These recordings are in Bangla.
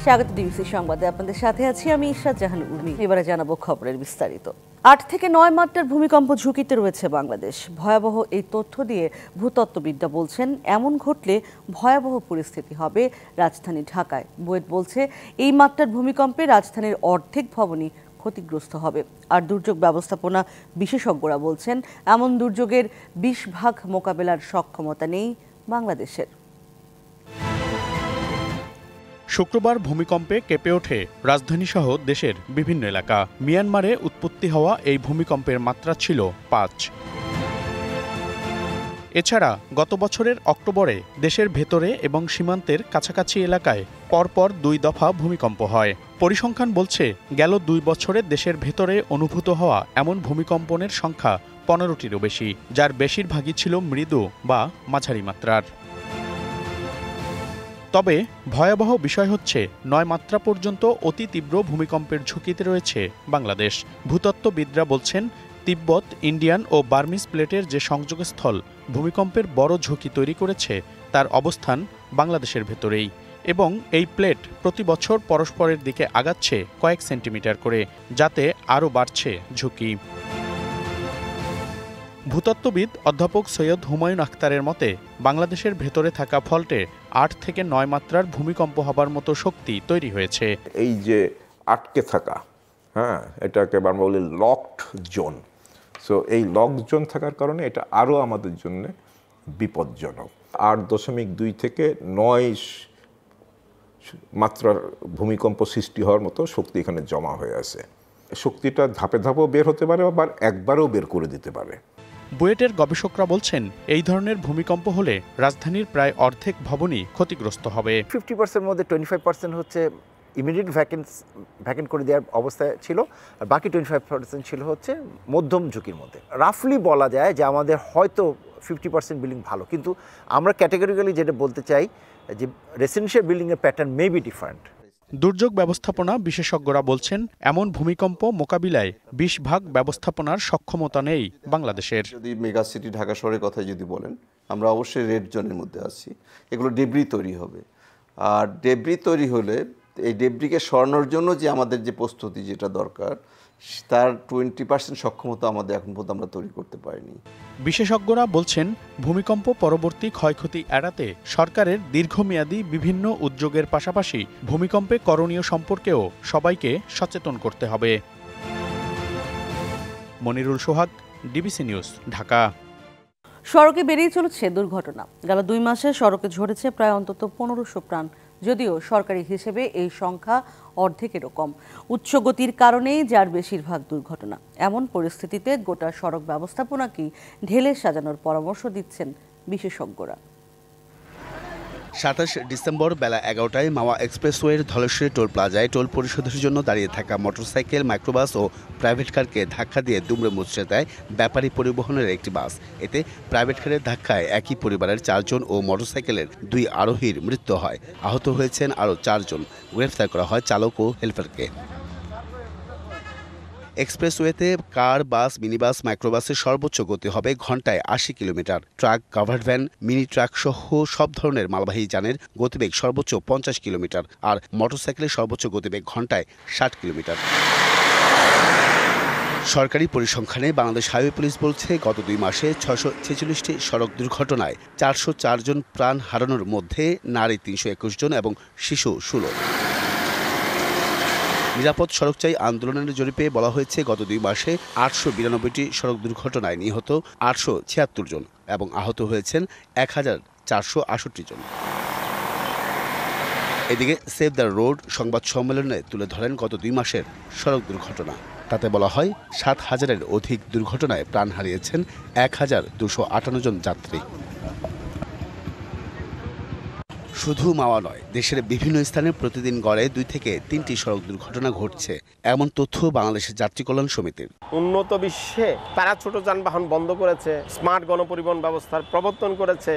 স্বাগত ডিবিসি সংবাদে আপনাদের সাথে আছি আমি ইশরাত জাহান উর্মি। এবারে জানাবো খবরের বিস্তারিত। ৮ থেকে ৯ মাত্রার ভূমিকম্প ঝুঁকিতে রয়েছে বাংলাদেশ। ভয়াবহ এই তথ্য দিয়ে ভূতত্ত্ববিদরা বলছেন, এমন ঘটলে ভয়াবহ পরিস্থিতি হবে রাজধানী ঢাকায়। বুয়েট বলছে, এই মাত্রার ভূমিকম্পে রাজধানীর অর্ধেক ভবনই ক্ষতিগ্রস্ত হবে। আর দুর্যোগ ব্যবস্থাপনা বিশেষজ্ঞরা বলছেন, এমন দুর্যোগের ২০% মোকাবেলার সক্ষমতা নেই বাংলাদেশের। শুক্রবার ভূমিকম্পে কেঁপে ওঠে রাজধানীসহ দেশের বিভিন্ন এলাকা। মিয়ানমারে উৎপত্তি হওয়া এই ভূমিকম্পের মাত্রা ছিল ৫। এছাড়া গত বছরের অক্টোবরে দেশের ভেতরে এবং সীমান্তের কাছাকাছি এলাকায় পরপর ২ দফা ভূমিকম্প হয়। পরিসংখ্যান বলছে, গেল ২ বছরে দেশের ভেতরে অনুভূত হওয়া এমন ভূমিকম্পনের সংখ্যা ১৫টিরও বেশি, যার বেশিরভাগই ছিল মৃদু বা মাঝারি মাত্রার। তবে ভয়াবহ বিষয় হচ্ছে, ৯ মাত্রা পর্যন্ত অতি তীব্র ভূমিকম্পের ঝুঁকিতে রয়েছে বাংলাদেশ। ভূতত্ত্ববিদরা বলছেন, তিব্বত, ইন্ডিয়ান ও বার্মিজ প্লেটের যে সংযোগস্থল ভূমিকম্পের বড় ঝুঁকি তৈরি করেছে, তার অবস্থান বাংলাদেশের ভেতরেই, এবং এই প্লেট প্রতি বছর পরস্পরের দিকে আগাচ্ছে কয়েক সেন্টিমিটার করে, যাতে আরও বাড়ছে ঝুঁকি। ভূতত্ত্ববিদ অধ্যাপক সৈয়দ হুমায়ুন আখতারের মতে, বাংলাদেশের ভেতরে থাকা ফল্টে ৮ থেকে ৯ মাত্রার ভূমিকম্প হবার মতো শক্তি তৈরি হয়েছে। এই যে আটকে থাকা, এটাকে আমরা বলি লকড জোন। সো এই লক জোন থাকার কারণে এটা আরও আমাদের জন্য বিপজ্জনক। ৮.২ থেকে ৯ মাত্রার ভূমিকম্প সৃষ্টি হওয়ার মতো শক্তি এখানে জমা হয়ে আছে। শক্তিটা ধাপে ধাপেও বের হতে পারে, আবার একবারও বের করে দিতে পারে। বুয়েটের গবেষকরা বলছেন, এই ধরনের ভূমিকম্প হলে রাজধানীর প্রায় অর্ধেক ভবনই ক্ষতিগ্রস্ত হবে। 50% মধ্যে 25% হচ্ছে ইমিডিয়েট ভ্যাকেন্ট করে দেওয়ার অবস্থায় ছিল, আর বাকি 25% ছিল হচ্ছে মধ্যম ঝুঁকির মধ্যে। রাফলি বলা যায় যে আমাদের হয়তো 50% বিল্ডিং ভালো, কিন্তু আমরা ক্যাটেগরিক্যালি যেটা বলতে চাই যে রেসিডেন্সিয়াল বিল্ডিংয়ের প্যাটার্ন মে বি ডিফারেন্ট। দুর্যোগ ব্যবস্থাপনা বিশেষজ্ঞরা বলছেন, এমন ভূমিকম্প মোকাবিলায় ২০% ব্যবস্থাপনার সক্ষমতা নেই বাংলাদেশের। যদি মেগা সিটি ঢাকা শহরের কথা যদি বলেন, আমরা অবশ্যই রেড জোনের মধ্যে আছি। এগুলো ডেব্রি তৈরি হবে, আর ডেব্রি তৈরি হলে এই ডেব্রিকে সরানোর জন্য যে আমাদের যে প্রস্তুতি যেটা দরকার, তার 20% সক্ষমতা আমাদের এখন পর্যন্ত আমরা তৈরি করতে পারিনি। বিশেষজ্ঞরা বলছেন, ভূমিকম্প পরবর্তী ক্ষয়ক্ষতি এড়াতে সরকারের দীর্ঘমেয়াদী বিভিন্ন উদ্যোগের পাশাপাশি ভূমিকম্পে করণীয় সম্পর্কেও সবাইকে সচেতন করতে হবে। মনিরুল সোহাগ, ডিবিসি নিউজ, ঢাকা। সড়কে বেড়েই চলেছে দুর্ঘটনা। গেল ২ মাসে সড়কে ঝরেছে প্রায় অন্তত ১৫০০ প্রাণ, যদিও সরকারি হিসেবে এই সংখ্যা অর্ধেকেরও কম। উচ্চ গতির কারণেই যার বেশিরভাগ দুর্ঘটনা। এমন পরিস্থিতিতে গোটা সড়ক ব্যবস্থাপনাকেই ঢেলে সাজানোর পরামর্শ দিচ্ছেন বিশেষজ্ঞরা। ২৭ ডিসেম্বর বেলা ১১টায় মাওয়া এক্সপ্রেসওয়ের ধলেশ্বরী টোল প্লাজায় টোল পরিশোধের জন্য দাঁড়িয়ে থাকা মোটরসাইকেল, মাইক্রোবাস ও প্রাইভেট কারকে ধাক্কা দিয়ে দুমড়ে মুচড়ে দেয় ব্যাপারী পরিবহনের একটি বাস। এতে প্রাইভেট কারের ধাক্কায় একই পরিবারের ৪ জন ও মোটরসাইকেলের ২ আরোহীর মৃত্যু হয়। আহত হয়েছেন আরও ৪ জন। গ্রেফতার করা হয় চালক ও হেলপারকে। এক্সপ্রেসওয়েতে কার, বাস, মিনিবাস, মাইক্রোবাসের সর্বোচ্চ গতি হবে ঘন্টায় ৮০ kilometre. Truck, covered van, mini truck সহ সব ধরনের মালবাহী যানের গতিবেগ সর্বোচ্চ ৫০ কিলোমিটার, আর মোটরসাইকেলের সর্বোচ্চ গতিবেগ ঘন্টায় ৬০ কিলোমিটার। সরকারি পরিসংখ্যানে বাংলাদেশ হাইওয়ে পুলিশ বলছে, গত ২ মাসে ৬৪৬টি সড়ক দুর্ঘটনায় ৪০৪ জন প্রাণ হারানোর মধ্যে নারী ৩২১ জন এবং শিশু ১৬। নিরাপদ সড়ক চাই আন্দোলনের জরিপে বলা হয়েছে, গত ২ মাসে ৮৯২টি সড়ক দুর্ঘটনায় নিহত ৮৭৬ জন এবং আহত হয়েছেন ১,৪৬৮ জন। এদিকে সেভ দ্য রোড সংবাদ সম্মেলনে তুলে ধরেন গত ২ মাসের সড়ক দুর্ঘটনা। তাতে বলা হয়, ৭,০০০-এর অধিক দুর্ঘটনায় প্রাণ হারিয়েছেন ১,২৫৮ জন যাত্রী। শুধু মাওয়া নয়, দেশের বিভিন্ন স্থানে প্রতিদিন গড়ে ২ থেকে ৩টি সড়ক দুর্ঘটনা ঘটছে, এমন তথ্য বাংলাদেশের যাত্রী কল্যাণ সমিতির। উন্নত বিশ্বে তারা ছোট যানবাহন বন্ধ করেছে, স্মার্ট গণপরিবহন ব্যবস্থার প্রবর্তন করেছে।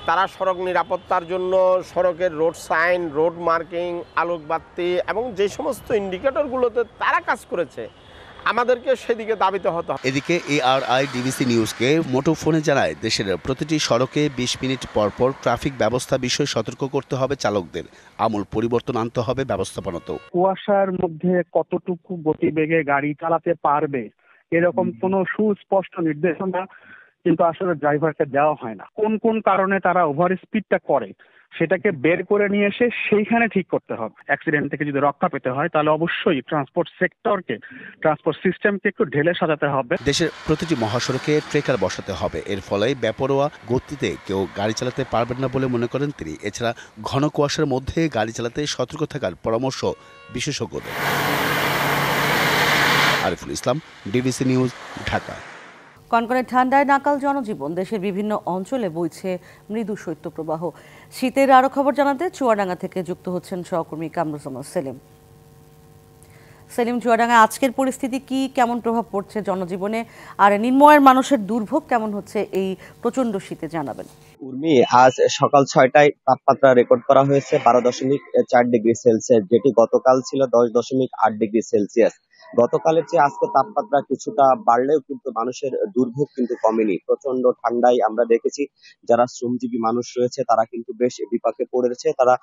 তারা সড়ক নিরাপত্তার জন্য সড়কের রোড সাইন, রোড মার্কিং, আলোকবাতি এবং যে সমস্ত ইন্ডিকেটরগুলোতে তারা কাজ করেছে, আমাদেরকে সেদিকে দাবিত হতে হবে। এদিকে ARI ডিবিসি নিউজকে মুঠোফোনে জানায়, দেশের প্রতিটি সড়কে 20 মিনিট পরপর ট্রাফিক ব্যবস্থা বিষয়ে সতর্ক করতে হবে চালকদের। আমূল পরিবর্তন আনতে হবে ব্যবস্থাপনাতেও। কুয়াশার মধ্যে কতটুকু গতিবেগে গাড়ি চালাতে পারবে এরকম কোনো সুস্পষ্ট নির্দেশনা কিন্তু আসলে ড্রাইভারকে দেওয়া হয় না। কোন কোন কারণে তারা ওভার স্পিডটা করে সেটাকে বের করে নিয়ে এসে সেইখানে ঠিক করতে হবে। অ্যাক্সিডেন্ট থেকে যদি রক্ষা পেতে হয় তাহলে অবশ্যই ট্রান্সপোর্ট সেক্টরকে, ট্রান্সপোর্ট সিস্টেমকে একটু ঢেলে সাজাতে হবে। দেশের প্রতিটি মহাসড়কে ট্রেকার বসাতে হবে। এর ফলে বেপরোয়া গতিতে কেউ গাড়ি চালাতে পারবেন না বলে মনে করেন তিনি। এছাড়া ঘন কুয়াশার মধ্যে গাড়ি চালাতে সতর্ক থাকার পরামর্শ বিশেষজ্ঞদের। Ariful Islam, DBC news, Dhaka. কনকনে ঠান্ডায় নাকাল জনজীবন, দেশের বিভিন্ন অঞ্চলে বইছে মৃদু শৈত্যপ্রবাহ। শীতের আরো খবর জানাতে চুয়াডাঙ্গা থেকে যুক্ত হচ্ছেন সহকর্মী কামরুজ্জামান সেলিম। সেলিম, চুয়াডাঙ্গা আজকের পরিস্থিতি কি, কেমন প্রভাব পড়ছে জনজীবনে, আর নির্ময়ের মানুষের দুর্ভোগ কেমন হচ্ছে এই প্রচন্ড শীতে জানাবেন। উর্মি, আজ সকাল 6টায় তাপমাত্রা রেকর্ড করা হয়েছে 12.4 ডিগ্রি সেলসিয়াস, যেটি গতকাল ছিল 10.8 ডিগ্রি সেলসিয়াস। গতকালের চেয়ে আজকে তাপমাত্রা কিছুটা বাড়লেও কিন্তু মানুষের দুর্ভোগ কিন্তু কমেনি। প্রচন্ড ঠান্ডায় আমরা দেখেছি যারা শ্রমজীবী মানুষ রয়েছে তারা কিন্তু বেশ বিপাকে পড়েছে। তারা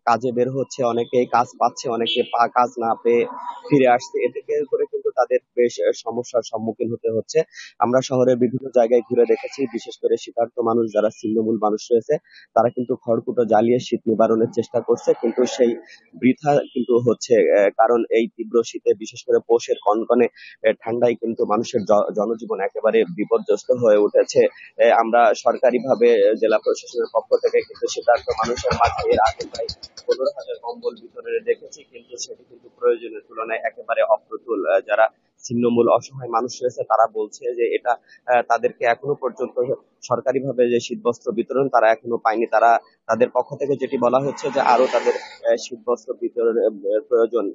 কাজে বের হচ্ছে, অনেকে কাজ পাচ্ছে, অনেকে কাজ না পেয়ে ফিরে আসছে। এতে করে কিন্তু তাদের বেশ সমস্যার সম্মুখীন হতে হচ্ছে। আমরা শহরের বিভিন্ন জায়গায় ঘুরে দেখেছি, বিশেষ করে শীতার্ত মানুষ যারা ছিন্নমূল মানুষ রয়েছে তারা কিন্তু খড়কুটো জ্বালিয়ে শীত নিবারণের চেষ্টা করছে, কিন্তু সেই বৃথা কিন্তু হচ্ছে। কারণ এই তীব্র শীতে, বিশেষ করে পৌষের কনকনে ঠান্ডায় কিন্তু মানুষের জনজীবন একেবারে বিপর্যস্ত হয়ে উঠেছে। আমরা সরকারিভাবে জেলা প্রশাসনের পক্ষ থেকে কিন্তু শীতার্ত মানুষের মাঝে এর আগে প্রায় 15,000 কম্বল বিতরণে দেখেছি, কিন্তু সেটি কিন্তু প্রয়োজনের তুলনায় একেবারে অপ্রতুল। যারা ছিন্নমূল অসহায় মানুষ রয়েছে তারা বলছে যে এটা তাদেরকে এখনো পর্যন্ত সরকারিভাবে যে শীতবস্ত্র বিতরণ তারা এখনো পায়নি। তাদের পক্ষ থেকে যেটি বলা হচ্ছে যে আরো তাদের শীতবস্ত্র বিতরণের প্রয়োজন।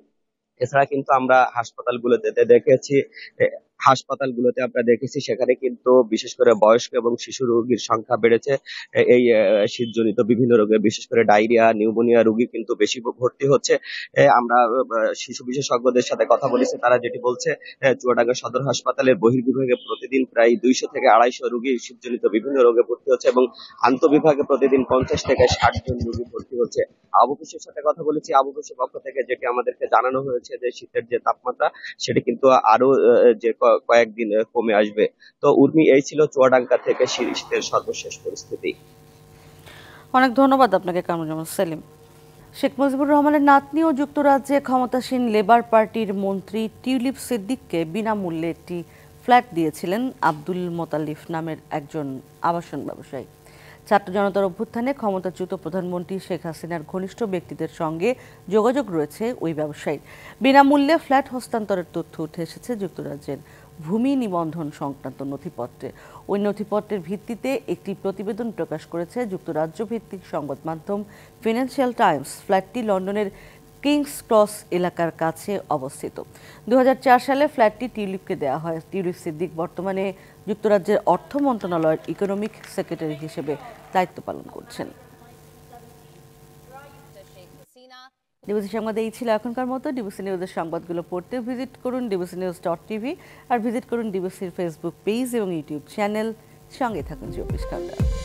এছাড়া কিন্তু আমরা হাসপাতালগুলোতে আমরা দেখেছি সেখানে কিন্তু বিশেষ করে বয়স্ক এবং শিশু রোগীর সংখ্যা বেড়েছে। এই শীতজনিত বিভিন্ন রোগে, বিশেষ করে ডায়রিয়া, নিউমোনিয়া রোগী কিন্তু বেশি ভর্তি হচ্ছে। আমরা শিশু বিশেষজ্ঞদের সাথে কথা বলেছি, তারা যেটি বলছে চুয়াডাঙ্গা সদর হাসপাতালের বহির্বিভাগে প্রতিদিন প্রায় 200 থেকে 250 রোগী শীতজনিত বিভিন্ন রোগে ভর্তি হচ্ছে এবং আন্তঃবিভাগে প্রতিদিন 50 থেকে 60 জন রোগী ভর্তি হচ্ছে। আবু বকরের সাথে কথা বলেছি, আবু বকরের পক্ষ থেকে যেটি আমাদেরকে জানানো হয়েছে যে শীতের যে তাপমাত্রা সেটি কিন্তু আরো যে কয়েকদিন কমে আসবে। তো উর্মি, এই ছিল চুয়াডাঙ্গা থেকে শীতের সর্বশেষ পরিস্থিতি। অনেক ধন্যবাদ আপনাকে কামরুজ্জামান সেলিম। শেখ মুজিবুর রহমানের নাতনি ও যুক্তরাজ্যে ক্ষমতাসীন লেবার পার্টির মন্ত্রী টিউলিপ সিদ্দিককে বিনামূল্যে একটি ফ্ল্যাট দিয়েছিলেন আব্দুল মোতালিফ নামের একজন আবাসন ব্যবসায়ী। ছাত্র জনতার অভ্যুত্থানে ক্ষমতাচ্যুত প্রধানমন্ত্রী শেখ হাসিনার ঘনিষ্ঠ ব্যক্তিদের সঙ্গে যোগাযোগ রয়েছে ওই ব্যবসায়ীর। বিনামূল্যে ফ্ল্যাট হস্তান্তরের তথ্য উঠে এসেছে যুক্তরাজ্যের ভূমি নিবন্ধন সংক্রান্ত নথিপত্রে। ওই নথিপত্রের ভিত্তিতে একটি প্রতিবেদন প্রকাশ করেছে যুক্তরাজ্য ভিত্তিক সংবাদ মাধ্যম ফিনান্সিয়াল টাইমস। ফ্ল্যাটটি লন্ডনের কিংস ক্রস এলাকার কাছে অবস্থিত। 2004 সালে ফ্ল্যাটটি টিউলিপকে দেওয়া হয়। টিউলিপ সিদ্দিক বর্তমানে যুক্তরাজ্যের অর্থ মন্ত্রণালয়ের ইকোনমিক সেক্রেটারি হিসেবে দায়িত্ব পালন করছেন। ডিবিসি সংবাদ এই ছিল এখনকার মতো। ডিবিসি নিউজের সংবাদগুলো পড়তে ভিজিট করুন dbcnews.tv আর ভিজিট করুন ডিবিসির ফেসবুক পেজ এবং ইউটিউব চ্যানেল। সঙ্গে থাকুন 24 ঘন্টা।